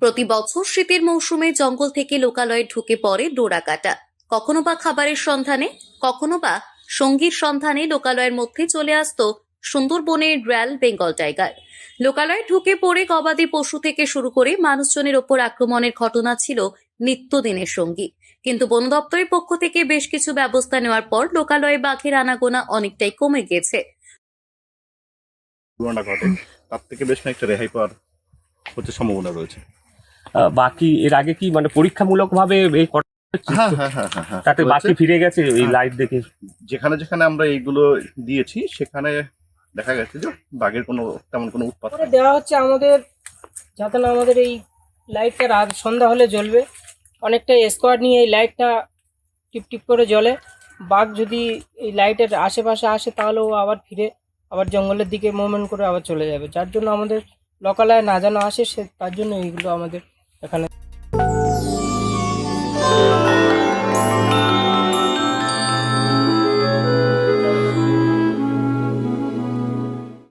প্রতি বছর শীতের মৌসুমে জঙ্গল থেকে লোকালয়ে ঢুকে পড়ে ডোরাকাটা। কখনো বা খাবারের সন্ধানে, কখনো বা সঙ্গীর সন্ধানে লোকালয়ের মধ্যে চলে আসতো সুন্দরবনের রয়্যাল বেঙ্গল টাইগার। লোকালয়ে ঢুকে পড়ে গবাদি পশু থেকে শুরু করে মানুষজনের ওপর আক্রমণের ঘটনা ছিল নিত্যদিনের সঙ্গী। কিন্তু বন দপ্তরের পক্ষ থেকে বেশ কিছু ব্যবস্থা নেওয়ার পর লোকালয়ে বাঘের আনাগোনা অনেকটাই কমে গেছে। তার থেকে বেশ খানিকটা রেহাই পাওয়ার সম্ভাবনা রয়েছে। বাকি এর আগে কি মানে পরীক্ষামূলক ভাবে এই হ্যাঁ হ্যাঁ হ্যাঁ হ্যাঁ হ্যাঁ তাতে বাকি ফিরে গেছে এই লাইট দেখে? যেখানে যেখানে আমরা এইগুলো দিয়েছি সেখানে দেখা গেছে যে বাঘের তেমন কোনো উৎপাত নেই। দেওয়া হচ্ছে আমাদের, যাতে না আমাদের এই লাইটটা রাত সন্ধ্যা হলে জ্বলবে। অনেকটা স্কোয়াড নিয়ে এই লাইটটা টিপ টিপ করে জ্বলে। বাঘ যদি এই লাইটের আশেপাশে আসে তাহলে ও আবার ফিরে আবার জঙ্গলের দিকে মুভমেন্ট করে আবার চলে যাবে। যার জন্য আমাদের লোকালয়ে না যেন আসে তার জন্য এইগুলো আমাদের এখানে